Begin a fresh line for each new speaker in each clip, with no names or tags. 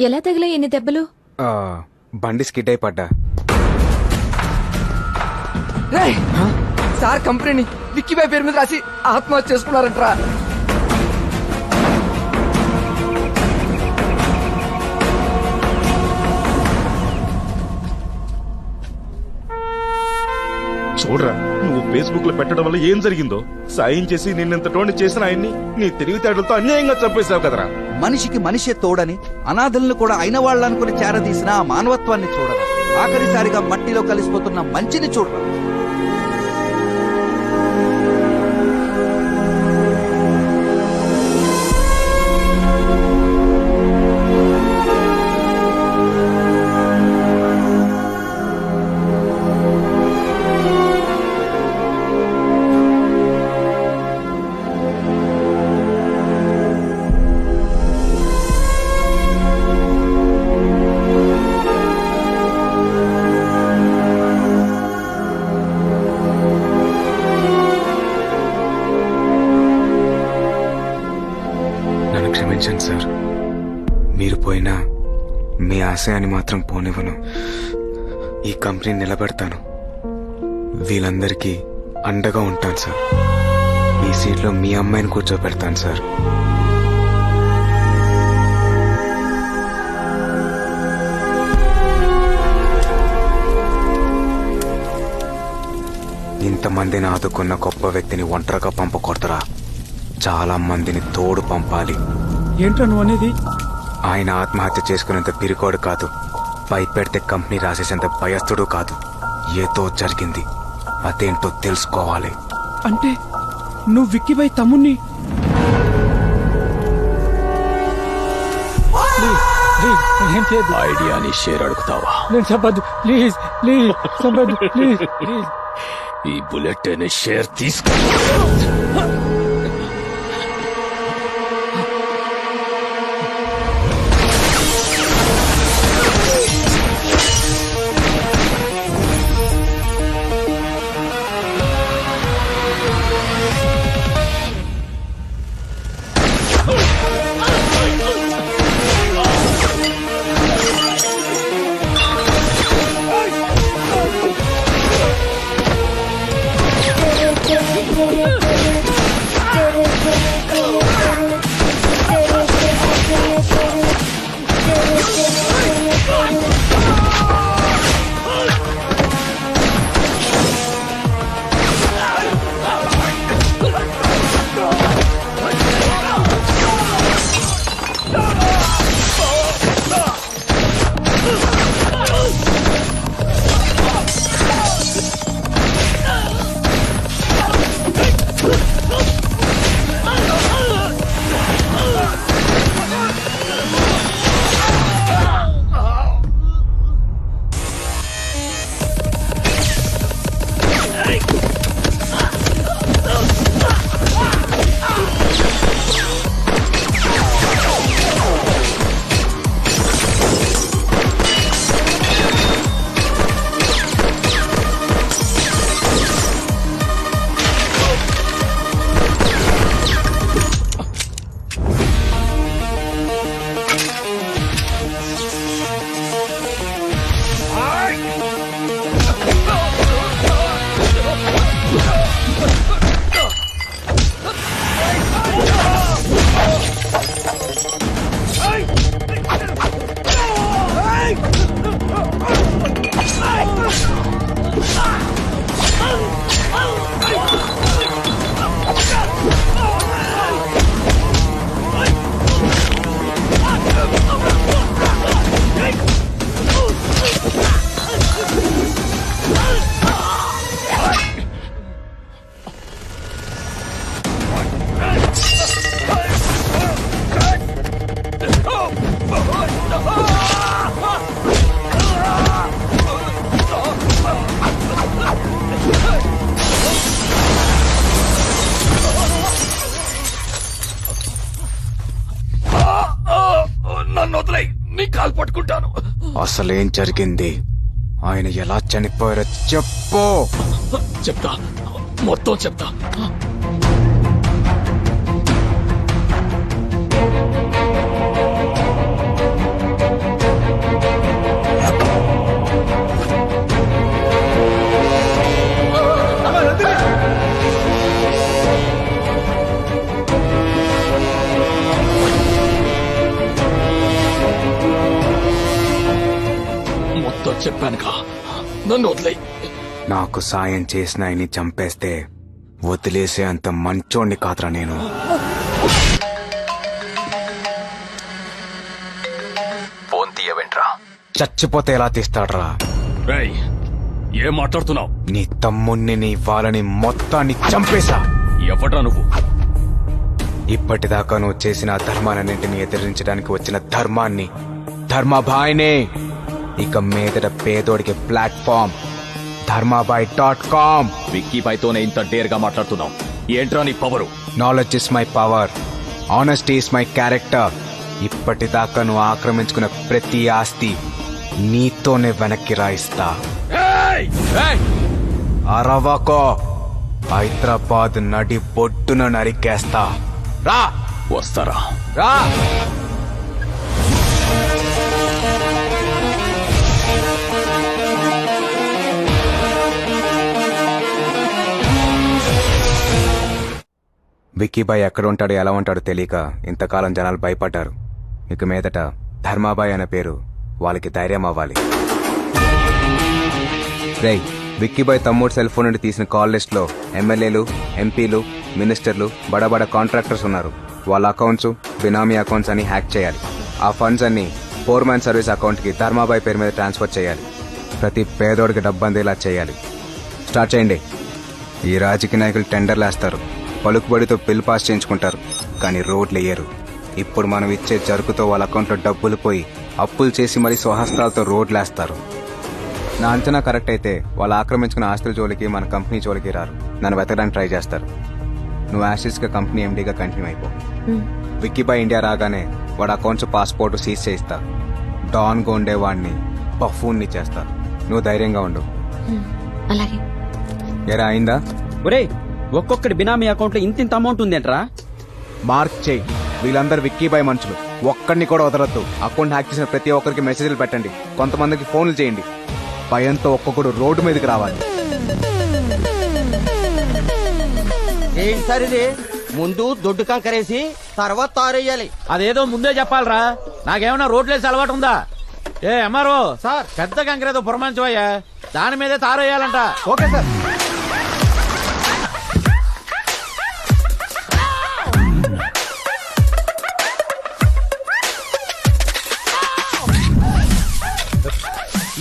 ఎలా తగిలా ఎన్ని దెబ్బలు?
బండి స్కిడ్ అయి పడ్డా.
సార్ కంపెనీని విక్కీబాయ్ పేరు మీద రాసి ఆత్మహత్య చేసుకున్నారంటరా.
చూడరా, నువ్వు ఫేస్బుక్ లో పెట్టడం వల్ల ఏం జరిగిందో. సాయం చేసి నిన్నెంతటోని చేసిన ఆయన్ని నీ తెలివితేటలతో అన్యాయంగా చంపేశావు కదరా.
మనిషికి మనిషే తోడని, అనాథలను కూడా అయిన వాళ్ళనుకుని చేరదీసిన ఆ మానవత్వాన్ని చూడరా. ఆఖరిసారిగా మట్టిలో కలిసిపోతున్న మంచిని చూడరా.
క్షమించండి సార్. మీరు పోయినా మీ ఆశయాన్ని మాత్రం పోనివ్వను. ఈ కంపెనీ నిలబెడతాను. వీళ్ళందరికీ అండగా ఉంటాను సార్. మీ సీట్లో మీ అమ్మాయిని కూర్చోబెడతాను సార్. ఇంతమందిని ఆదుకున్న గొప్ప వ్యక్తిని ఒంటరిగా పంపకూడదురా. చాలా మందిని తోడు పంపాలి.
ఏంట్రా నువ్వు అనేది?
ఆయన ఆత్మహత్య చేసుకునేంత పిరికోడు కాదు. భయపెడితే కంపెనీ రాసేసేంత భయస్థుడు కాదు. ఏదో జరిగింది, అదేంటో తెలుసుకోవాలి.
అంటే నువ్వు విక్కీబాయ్ తమ్ముణ్ణి?
ఐడియాని షేర్ అడుగుతావా?
నేను చెప్పద్దు ప్లీజ్, ప్లీజ్ చెప్పద్దు ప్లీజ్, ప్లీజ్.
ఈ బుల్లెట్ అనే షేర్ తీసుకో.
అసలేం జరిగింది? ఆయన ఎలా చనిపోయారో చెప్పు.
చెప్తా, మొత్తం చెప్తా. చెప్పానుగా నన్ను వదిలే.
నాకు సాయం చేసిన ఆయన్ని చంపేస్తే వదిలేసే అంత మంచోణ్ణి కాదురా నేను.
ఫోన్ తీయవేంట్రా?
చచ్చిపోతే ఎలా తీస్తాడ్రా?
రేయ్, ఏం మాట్లాడుతున్నావు?
నీ తమ్ముణ్ణి నీ వాళ్ళని మొత్తాన్ని చంపేశా.
ఎవడ్రా నువ్వు?
ఇప్పటిదాకా నువ్వు చేసిన ధర్మాలన్నింటినీ ఎదిరించడానికి వచ్చిన ధర్మాన్ని, ధర్మాబాయినే. ఇక మీదట పేదోడికి ప్లాట్ఫామ్ ధర్మాబాయ్.com.
విక్కీబాయ్తోనే ఇంత డేర్ గా మాట్లాడుతున్నావు. ఏంట్రా నీ power?
Knowledge is my power, honesty is my character. ఇప్పటిదాకా నువ్వు ఆక్రమించుకున్న ప్రతి ఆస్తి నీతోనే వెనక్కి రాయిస్తా. అరవకో, హైదరాబాద్ నడి బొడ్డున నరికేస్తా. రా
వస్తారా?
రా. విక్కీబాయ్ ఎక్కడ ఉంటాడో ఎలా ఉంటాడో తెలియక ఇంతకాలం జనాలు భయపడ్డారు. ఇక మీదట ధర్మాబాయ్ అనే పేరు వాళ్ళకి ధైర్యం అవ్వాలి. రేయ్, విక్కీబాయ్ తమ్ముడు సెల్ ఫోన్ నుండి తీసిన కాల్ లిస్ట్ లో ఎమ్మెల్యేలు, ఎంపీలు, మినిస్టర్లు, బడా కాంట్రాక్టర్స్ ఉన్నారు. వాళ్ళ అకౌంట్స్, బినామీ అకౌంట్స్ అని హ్యాక్ చేయాలి. ఆ ఫండ్స్ అన్ని 4-man సర్వీస్ అకౌంట్ కి ధర్మాబాయ్ పేరు మీద ట్రాన్స్ఫర్ చేయాలి. ప్రతి పేదోడికి డబ్బు అందేలా చేయాలి. స్టార్ట్ చేయండి. ఈ రాజకీయ నాయకులు టెండర్లు వేస్తారు, పలుకుబడితో బిల్ పాస్ చేయించుకుంటారు, కానీ రోడ్లు వేయరు. ఇప్పుడు మనం ఇచ్చే జరుకుతో వాళ్ళ అకౌంట్లో డబ్బులు పోయి అప్పులు చేసి మరీ స్వహస్తాలతో రోడ్లు వేస్తారు. నా అంచనా కరెక్ట్ అయితే వాళ్ళు ఆక్రమించుకున్న ఆస్తుల జోలికి మన కంపెనీ జోలికి రారు. నన్ను వెతకడానికి ట్రై చేస్తారు. నువ్వు యాసిడ్స్ గా కంపెనీ ఎండీగా కంటిన్యూ అయిపో. విక్కీబాయ్ ఇండియా రాగానే వాడు అకౌంట్స్, పాస్పోర్ట్ సీజ్ చేయిస్తా. డాన్ గా ఉండేవాడిని పఫూన్ని చేస్తా. నువ్వు ధైర్యంగా ఉండు.
అలాగే.
ఎరా అయిందా?
ఒరే, ఒక్కొక్కటి బినామీ అకౌంట్ లో ఇంత అమౌంట్ ఉందేంట్రా?
మార్క్ చేయి. వీళ్ళందరూ విక్కీబాయ్ మనుషులు, ఒక్కడిని కూడా వదలొద్దు. అకౌంట్ హ్యాక్ చేసిన ప్రతి ఒక్కరికి మెసేజ్లు పెట్టండి, కొంతమందికి ఫోన్లు చేయండి. భయంతో ఒక్కొక్కడు రోడ్డు మీదకి రావాలి.
ఏంటి సార్ ఇది? ముందు దొడ్డు కంకరేసి తర్వాత తారేయాలి.
అదేదో ముందే చెప్పాలరా. నాకేమన్నా రోడ్లేసి అలవాటు ఉందా? ఏ ఎంఆర్ఓ సార్, పెద్ద కంకరేదో పురమాంచవయ్యా, దాని మీదే తారేయాలంట.
Okay sir.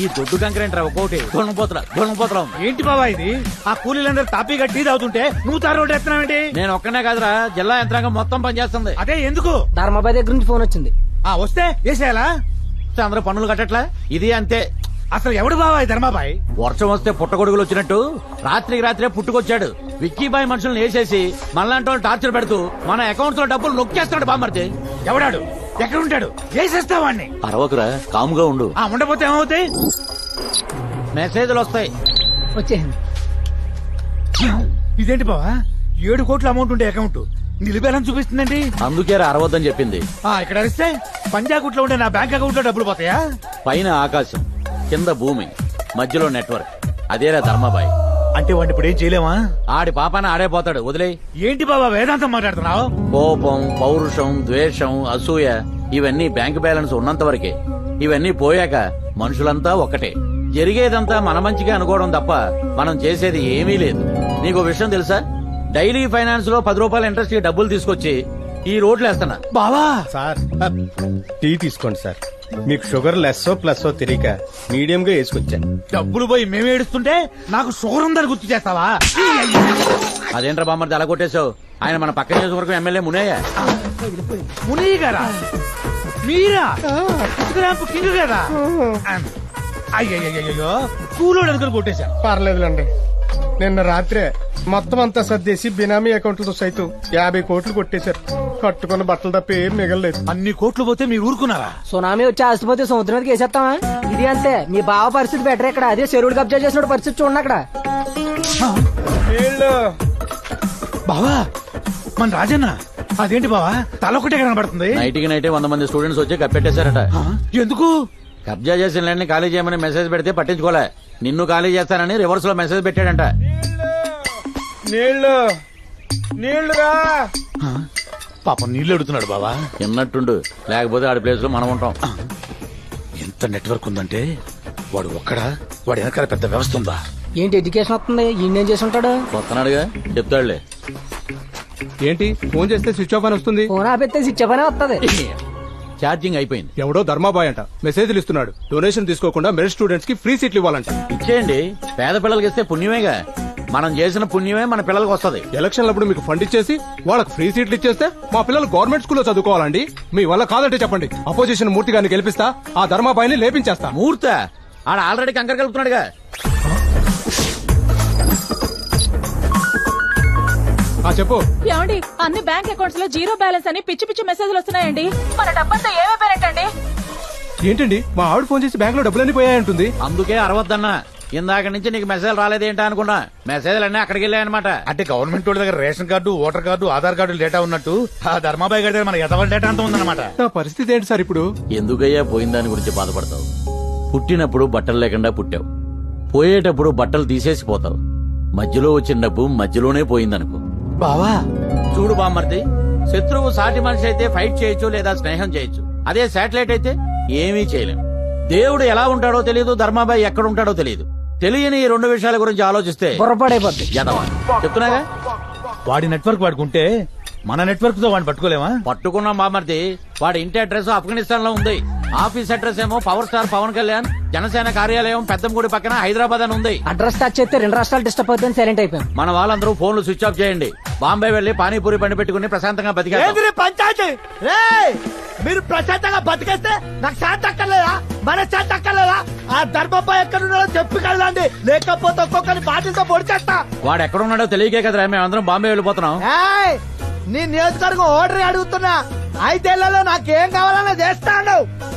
ఈ దొడ్డు కంకరేంట్రా ఒక్కోటి దొంగపోతురా.
ఏంటి బాబా ఇది? ఆ కూలీలందరూ తాపీగా టీ తాగుతుంటే నువ్వు తారు రోడ్డు ఎత్తున్నావేంటి?
నేను ఒక్కనే కాదురా, జిల్లా యంత్రాంగం మొత్తం పనిచేస్తుంది.
అదే ఎందుకు?
ధర్మాబాయ్ దగ్గర నుంచి ఫోన్ వచ్చింది.
ఆ వస్తే వేసేయాలా?
అందరూ పన్నులు కట్టట్లా? ఇది అంతే.
అసలు ఎవడు బాబా ఈ ధర్మాబాయ్?
వర్షం వస్తే పుట్టగొడుగులు వచ్చినట్టు రాత్రికి రాత్రే పుట్టుకొచ్చాడు. విక్కీబాయ్ మనుషులను వేసేసి మనలాంటి వాళ్ళు టార్చర్ పెడుతూ మన అకౌంట్స్ లో డబ్బులు నొక్కేస్తాడు బామ్మర్తి.
ఎవడాడు? ఎక్కడ ఉంటాడు? వేసేస్తావాడిని.
అరవకురా, కాముగా ఉండు.
ఆ ఉండపోతే ఏమవుతాయి?
మెసేజ్లు వస్తాయి.
వచ్చేసింది.
ఇదేంటి బావా, 7 కోట్ల అమౌంట్ ఉండే అకౌంట్ నిలిపేయాలని చూపిస్తుందండి.
అందుకే అరవద్దని చెప్పింది.
ఇక్కడ అరిస్తే పంజాగుట్ లో ఉండే నా బ్యాంక్ అకౌంట్ లో డబ్బులు పోతాయా?
పైన ఆకాశం, కింద భూమి, మధ్యలో నెట్వర్క్. అదేరా ధర్మాబాయ్.
అంటే వాడిని ఇప్పుడు ఏం చేయలేమా?
ఆడి పాపాన ఆడే పోతాడు, వదిలే.
ఏంటి బాబా వేదాంతం మాట్లాడుతున్నావు?
కోపం, పౌరుషం, ద్వేషం, అసూయ ఇవన్నీ బ్యాంక్ బ్యాలెన్స్ ఉన్నంత వరకే. ఇవన్నీ పోయాక మనుషులంతా ఒక్కటే. జరిగేదంతా మన మంచిగా అనుకోవడం తప్ప మనం చేసేది ఏమీ లేదు. నీకు విషయం తెలుసా? డైలీ ఫైనాన్స్ లో 10 రూపాయల ఇంట్రెస్ట్ కి డబ్బులు తీసుకొచ్చి ఈ రోడ్లు వేస్తున్నా.
బావా
సార్, టీ తీసుకోండి సార్. మీకు షుగర్ లెస్సో ప్లస్సో తెలియక మీడియం గా వేసుకొచ్చాను.
డబ్బులు పోయి మేము ఏడుస్తుంటే నాకు షుగర్ ఉందని గుర్తు చేస్తావా?
అదేంట్రా బామ్మర్ది అలా కొట్టేశావు? ఆయన మన పక్క నియోజకవర్గం ఎమ్మెల్యే మునయ్య.
మునయ్య గారా? మీరా కింగ్ కదా? అయ్యయ్యో, కూలోడు అనుకుని కొట్టేశాను.
పర్లేదులండి. నిన్న రాత్రే మొత్తం అంతా సర్దేసి బినామీ అకౌంట్లతో సైతం 50 కోట్లు కొట్టేశారు. కట్టుకున్న బట్టలు తప్ప ఏం మిగలలేదు.
అన్ని కోట్లు పోతే మీరు ఊరుకున్నారా?
సునామీ వచ్చి ఆస్తిపోతే సముద్రం మీదకి వేసేస్తావా? ఇది అంతే. మీ బావ పరిస్థితి బెటర్ ఇక్కడ. అదే చెరువులు కబ్జా చేసిన పరిస్థితి చూడండి అక్కడ.
బావా మన రాజన్న అదేంటి బావా తల ఒకటే కనబడుతుంది?
నైట్కి నైటే 100 మంది స్టూడెంట్స్ వచ్చి కప్పెట్టేశారట.
ఎందుకు?
కబ్జా చేసిన ల్యాండ్ ని ఖాళీ చేయమని మెసేజ్ పెడితే పట్టించుకోలే. నిన్ను ఖాళీ చేస్తానని రివర్స్ లో మెసేజ్ పెట్టాడంట.
నీళ్లుగా
పాపం నీళ్ళు అడుగుతున్నాడు బావా.
విన్నట్టుండు, లేకపోతే ఆడి ప్లేస్ లో మనం ఉంటాం.
ఎంత నెట్వర్క్ ఉందంటే వాడు ఒక్కడా వాడి వెనకాల పెద్ద వ్యవస్థ ఉందా?
ఏంటి ఎడ్యుకేషన్ వస్తుంది ఈయనేం చేసి ఉంటాడు?
వస్తున్నాడుగా చెప్తాడులే.
ఏంటి ఫోన్ చేస్తే స్విచ్ ఆఫ్ అని వస్తుంది?
ఫోన్ ఆపెత్తే ఇచ్చేపనే వస్తుంది.
ఛార్జింగ్ అయిపోయింది.
ఎవడో ధర్మాబాయ్ అంట మెసేజ్లు ఇస్తున్నాడు. డొనేషన్ తీసుకోకుండా మెరిట్ స్టూడెంట్స్ కి ఫ్రీ సీట్లు ఇవ్వాలంట.
ఇచ్చేయండి, పేద పిల్లలకి ఇస్తే పుణ్యమేగా. మనం చేసిన పుణ్యమే మన పిల్లలకి వస్తది.
ఎలక్షన్లప్పుడు మీకు ఫండ్ ఇచ్చేసి వాళ్ళకి ఫ్రీ సీట్లు ఇచ్చేస్తే మా పిల్లలు గవర్నమెంట్ స్కూల్లో చదువుకోవాలండి. మీ వల్ల కాదంటే చెప్పండి, అపోజిషన్ మూర్తి గారిని గెలిపిస్తా, ఆ ధర్మాబాయిని లేపించేస్తా.
మూర్త ఆడ ఆల్రెడీ కంకర కలుపుతున్నాడుగా.
చెప్పు.
ఏమండి, అన్ని బ్యాంక్ అకౌంట్స్ లో జీరో బ్యాలెన్స్ అని పిచ్చి పిచ్చి మెసేజ్లు వస్తున్నాయండి. మన డబ్బంతా ఏమైపోయినట్టండి?
ఏంటండి మా ఆవిడ ఫోన్ చేసి బ్యాంక్ లో డబ్బులన్నీ పోయాయంటుంది.
అందుకే అరవద్దన్నా. ఇందాక నుంచి నీకు మెసేజ్ రాలేదేంటా అనుకున్నా. మెసేజ్లు అన్నీ అక్కడికి వెళ్ళాయన్నమాట.
అంటే గవర్నమెంట్ వాళ్ళ దగ్గర ration card, voter card, Aadhaar card data ఉన్నట్టు ఆ ధర్మాబాయి గారి దగ్గర మన ఎదవల డేటా అంతా ఉందన్నమాట.
నా పరిస్థితి ఏంటి సార్ ఇప్పుడు?
ఎందుకయ్యా పోయిన దాని గురించి బాధపడతావు? పుట్టినప్పుడు బట్టలు లేకుండా పుట్టావు, పోయేటప్పుడు బట్టలు తీసేసి పోతావు. మధ్యలో వచ్చిన డబ్బు మధ్యలోనే పోయిందనుకో.
బావా
చూడు బామ్మర్ది, శత్రువు సాటి మనిషి అయితే ఫైట్ చేయొచ్చు లేదా స్నేహం చేయొచ్చు. అదే శాటిలైట్ అయితే ఏమీ చేయలేం. దేవుడు ఎలా ఉంటాడో తెలియదు, ధర్మాబాయి ఎక్కడ ఉంటాడో తెలియదు. తెలియని ఈ రెండు విషయాల గురించి ఆలోచిస్తే
బుర్రపాడైపోద్ది.
యదవా చెప్తున్నాగా.
వాడి నెట్వర్క్ వాడుకుంటే మన నెట్వర్క్ తో వాడిని పట్టుకోలేమా?
పట్టుకున్నాం బామ్మర్ది. వాడి ఇంటి అడ్రస్ ఆఫ్ఘనిస్తాన్ లో ఉంది. ఆఫీస్ అడ్రస్ ఏమో పవర్ స్టార్ పవన్ కళ్యాణ్ జనసేన కార్యాలయం పెద్దంగుడి పక్కన హైదరాబాద్ అని ఉంది.
అడ్రస్ టచ్ చేస్తే 2 రాష్ట్రాలు డిస్టర్బ్ అవుతుంది. సైలెంట్ అయిపోయాం.
మన వాళ్ళందరూ ఫోన్లు స్విచ్ ఆఫ్ చేయండి. బాంబే వెళ్లి పానీపూరి బండి పెట్టుకుని ప్రశాంతంగా బతికారు.
పంచాయతీ మీరు ప్రశాంతంగా బతికేస్తే నాకు శాంతి అక్కర్లేదా? మన శాంతి అక్కర్లేదా? ఆ ధర్మబాయ్ ఎక్కడున్నాడో చెప్పి కదండి, లేకపోతే ఒక్కొక్కరి బాటిల్తో పొడిచేస్తా.
వాడు ఎక్కడున్నాడో తెలియకే కదరా మేమందరం బాంబే వెళ్ళిపోతున్నాం.
నీ నియోజకవర్గం ఓటరీ అడుగుతున్నా. 5 ఏళ్లలో నాకేం కావాలన్నా చేస్తాను.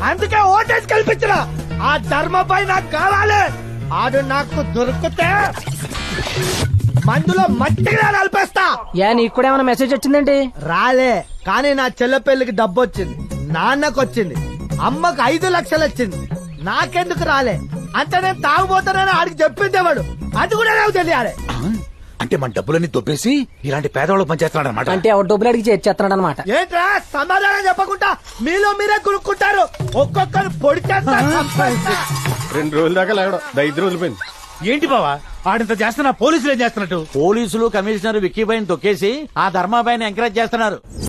అందుకే ఓటేసి కల్పించిన. ఆ ధర్మబాయ్ నాకు కావాలి. ఆడు నాకు దొరికితే మందులో మట్టిగా నలిపేస్తా.
నీకు కూడా ఏమైనా మెసేజ్ వచ్చిందండి?
రాలే, కానీ నా చెల్ల పెళ్లికి డబ్బు వచ్చింది, నాన్నకు వచ్చింది, అమ్మకు 5 లక్షలు వచ్చింది. నాకెందుకు రాలే? అంటే నేను తాగుపోతానని ఆడికి చెప్పిందేవాడు. అది కూడా నాకు తెలియాలి.
అంటే మన డబ్బులన్నీ దొబ్బేసి ఇలాంటి పేదవాళ్ళకి పనిచేస్తున్నాడు అనమాట.
అంటే ఎవరు డబ్బులు అడిగి చేస్తున్నాడు అనమాట.
ఏంట్రా సమాధానం చెప్పకుండా మీలో మీరే కొనుక్కుంటారు. ఒక్కొక్కరు పొడి చేస్తా.
2 రోజుల దాకా లేవడం 5 రోజులు పోయింది.
ఏంటి బావా ఆడింత చేస్తున్నా? పోలీసులు ఏం చేస్తున్నట్టు?
పోలీసులు కమిషనర్ విక్కీబాయిని తొక్కేసి ఆ ధర్మాబాయిని ఎంకరేజ్ చేస్తున్నారు.